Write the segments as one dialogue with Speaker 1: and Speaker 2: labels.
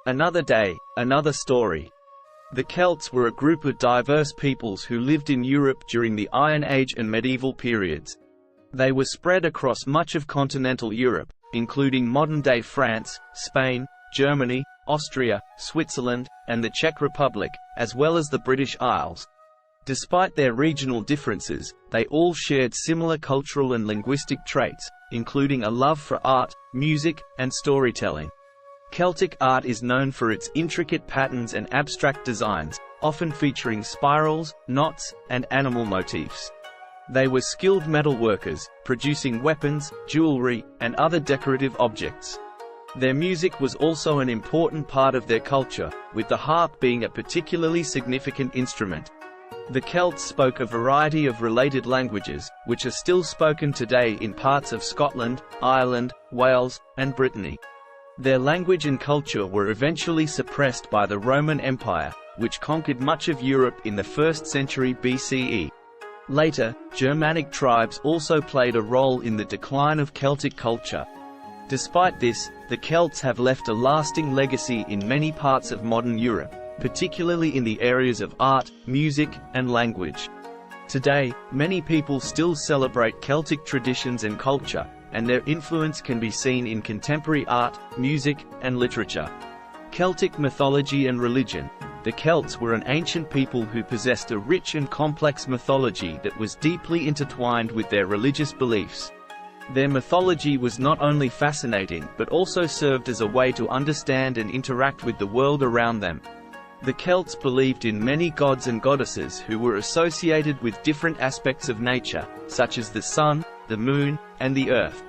Speaker 1: Another day, another story. The Celts were a group of diverse peoples who lived in Europe during the Iron Age and medieval periods. They were spread across much of continental Europe, including modern-day France, Spain, Germany, Austria, Switzerland, and the Czech Republic, as well as the British Isles. Despite their regional differences, they all shared similar cultural and linguistic traits, including a love for art, music, and storytelling. Celtic art is known for its intricate patterns and abstract designs, often featuring spirals, knots, and animal motifs. They were skilled metalworkers, producing weapons, jewelry, and other decorative objects. Their music was also an important part of their culture, with the harp being a particularly significant instrument. The Celts spoke a variety of related languages, which are still spoken today in parts of Scotland, Ireland, Wales, and Brittany. Their language and culture were eventually suppressed by the Roman Empire, which conquered much of Europe in the 1st century BCE. Later, Germanic tribes also played a role in the decline of Celtic culture. Despite this, the Celts have left a lasting legacy in many parts of modern Europe, particularly in the areas of art, music, and language. Today, many people still celebrate Celtic traditions and culture, and their influence can be seen in contemporary art, music, and literature. Celtic mythology and religion. The Celts were an ancient people who possessed a rich and complex mythology that was deeply intertwined with their religious beliefs. Their mythology was not only fascinating but also served as a way to understand and interact with the world around them. The Celts believed in many gods and goddesses who were associated with different aspects of nature, such as the sun, the moon, and the earth.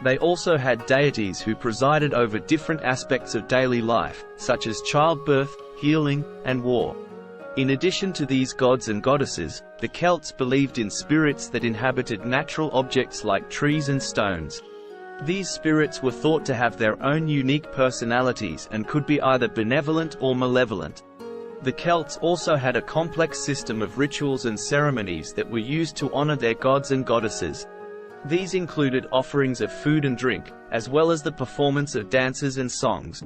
Speaker 1: They also had deities who presided over different aspects of daily life, such as childbirth, healing, and war. In addition to these gods and goddesses, the Celts believed in spirits that inhabited natural objects like trees and stones. These spirits were thought to have their own unique personalities and could be either benevolent or malevolent. The Celts also had a complex system of rituals and ceremonies that were used to honor their gods and goddesses. These included offerings of food and drink, as well as the performance of dances and songs.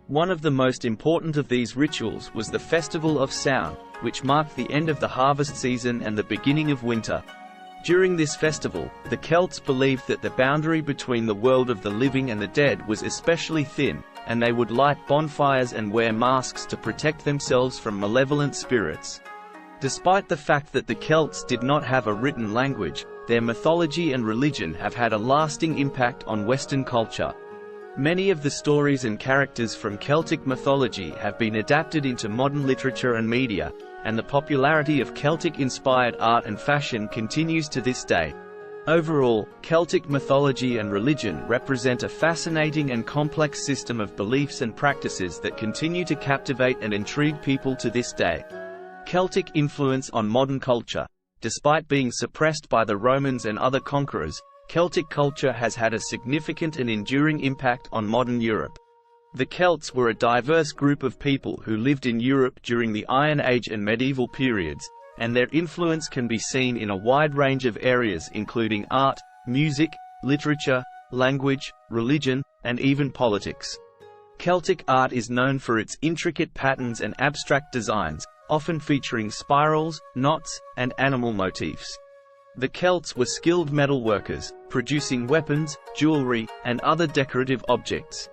Speaker 1: One of the most important of these rituals was the Festival of Sound, which marked the end of the harvest season and the beginning of winter. During this festival, the Celts believed that the boundary between the world of the living and the dead was especially thin, and they would light bonfires and wear masks to protect themselves from malevolent spirits. Despite the fact that the Celts did not have a written language, their mythology and religion have had a lasting impact on Western culture. Many of the stories and characters from Celtic mythology have been adapted into modern literature and media, and the popularity of Celtic-inspired art and fashion continues to this day. Overall, Celtic mythology and religion represent a fascinating and complex system of beliefs and practices that continue to captivate and intrigue people to this day. Celtic influence on modern culture. Despite being suppressed by the Romans and other conquerors, Celtic culture has had a significant and enduring impact on modern Europe. The Celts were a diverse group of people who lived in Europe during the Iron Age and medieval periods, and their influence can be seen in a wide range of areas including art, music, literature, language, religion, and even politics. Celtic art is known for its intricate patterns and abstract designs, often featuring spirals, knots, and animal motifs. The Celts were skilled metalworkers, producing weapons, jewelry, and other decorative objects.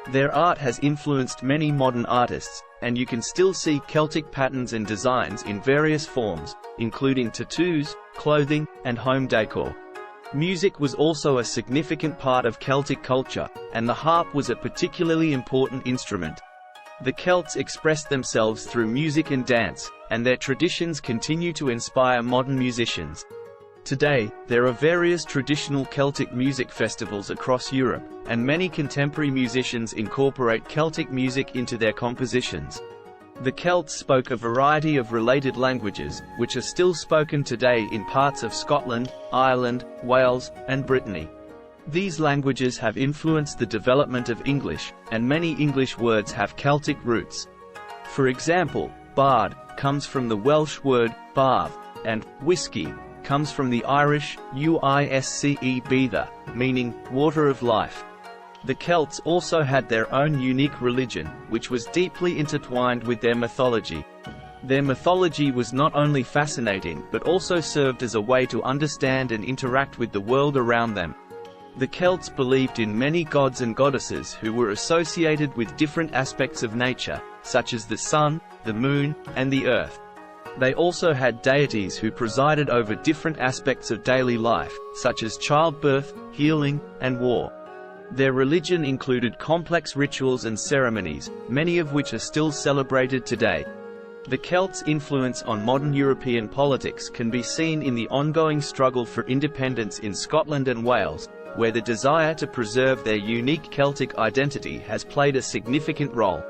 Speaker 1: Their art has influenced many modern artists, and you can still see Celtic patterns and designs in various forms, including tattoos, clothing, and home decor. Music was also a significant part of Celtic culture, and the harp was a particularly important instrument. The Celts expressed themselves through music and dance, and their traditions continue to inspire modern musicians. Today, there are various traditional Celtic music festivals across Europe, and many contemporary musicians incorporate Celtic music into their compositions. The Celts spoke a variety of related languages, which are still spoken today in parts of Scotland, Ireland, Wales, and Brittany. These languages have influenced the development of English, and many English words have Celtic roots. For example, bard comes from the Welsh word bardd, and whiskey comes from the Irish uisce beather, meaning water of life. The Celts also had their own unique religion, which was deeply intertwined with their mythology. Their mythology was not only fascinating but also served as a way to understand and interact with the world around them. The Celts believed in many gods and goddesses who were associated with different aspects of nature, such as the sun, the moon, and the earth. They also had deities who presided over different aspects of daily life, such as childbirth, healing, and war. Their religion included complex rituals and ceremonies, many of which are still celebrated today. The Celts' influence on modern European politics can be seen in the ongoing struggle for independence in Scotland and Wales, where the desire to preserve their unique Celtic identity has played a significant role.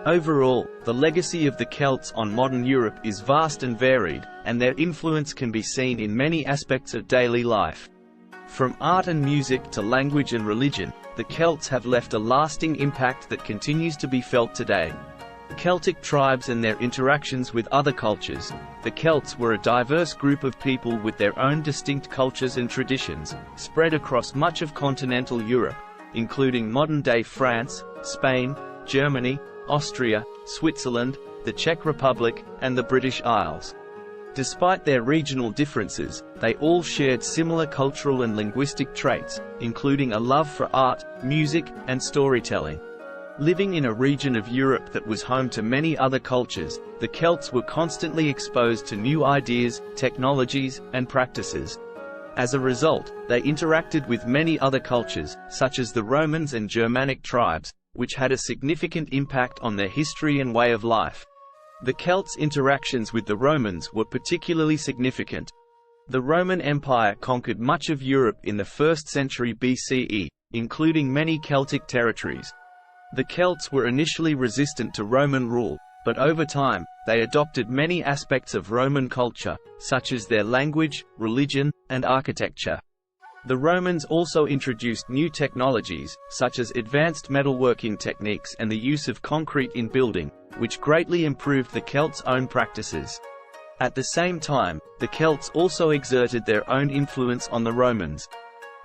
Speaker 1: Overall, the legacy of the Celts on modern Europe is vast and varied, and their influence can be seen in many aspects of daily life. From art and music to language and religion, the Celts have left a lasting impact that continues to be felt today. Celtic tribes and their interactions with other cultures. The Celts were a diverse group of people with their own distinct cultures and traditions, spread across much of continental Europe, including modern-day France, Spain, Germany, Austria, Switzerland, the Czech Republic, and the British Isles. Despite their regional differences, they all shared similar cultural and linguistic traits, including a love for art, music, and storytelling. Living in a region of Europe that was home to many other cultures, the Celts were constantly exposed to new ideas, technologies, and practices. As a result, they interacted with many other cultures, such as the Romans and Germanic tribes, which had a significant impact on their history and way of life. The Celts' interactions with the Romans were particularly significant. The Roman Empire conquered much of Europe in the 1st century BCE, including many Celtic territories. The Celts were initially resistant to Roman rule, but over time, they adopted many aspects of Roman culture, such as their language, religion, and architecture. The Romans also introduced new technologies, such as advanced metalworking techniques and the use of concrete in building, which greatly improved the Celts' own practices. At the same time, the Celts also exerted their own influence on the Romans.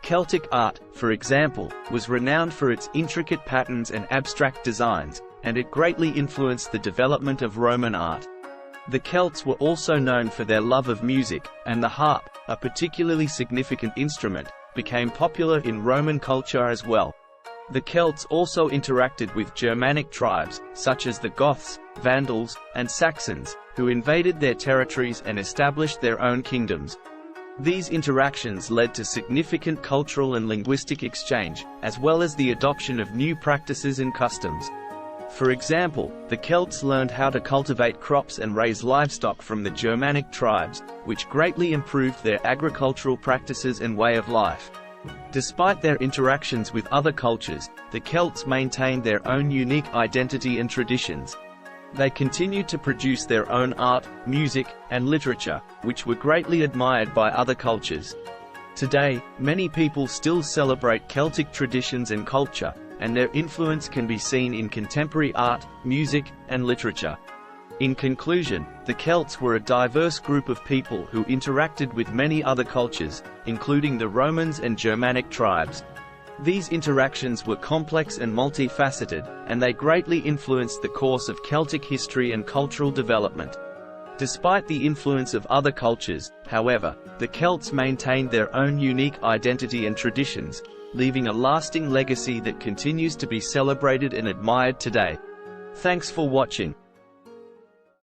Speaker 1: Celtic art, for example, was renowned for its intricate patterns and abstract designs, and it greatly influenced the development of Roman art. The Celts were also known for their love of music, and the harp, a particularly significant instrument, became popular in Roman culture as well. The Celts also interacted with Germanic tribes, such as the Goths, Vandals, and Saxons, who invaded their territories and established their own kingdoms. These interactions led to significant cultural and linguistic exchange, as well as the adoption of new practices and customs. For example, the Celts learned how to cultivate crops and raise livestock from the Germanic tribes, which greatly improved their agricultural practices and way of life. Despite their interactions with other cultures, the Celts maintained their own unique identity and traditions. They continued to produce their own art, music, and literature, which were greatly admired by other cultures. Today, many people still celebrate Celtic traditions and culture, and their influence can be seen in contemporary art, music, and literature. In conclusion, the Celts were a diverse group of people who interacted with many other cultures, including the Romans and Germanic tribes. These interactions were complex and multifaceted, and they greatly influenced the course of Celtic history and cultural development. Despite the influence of other cultures, however, the Celts maintained their own unique identity and traditions, leaving a lasting legacy that continues to be celebrated and admired today. Thanks for watching.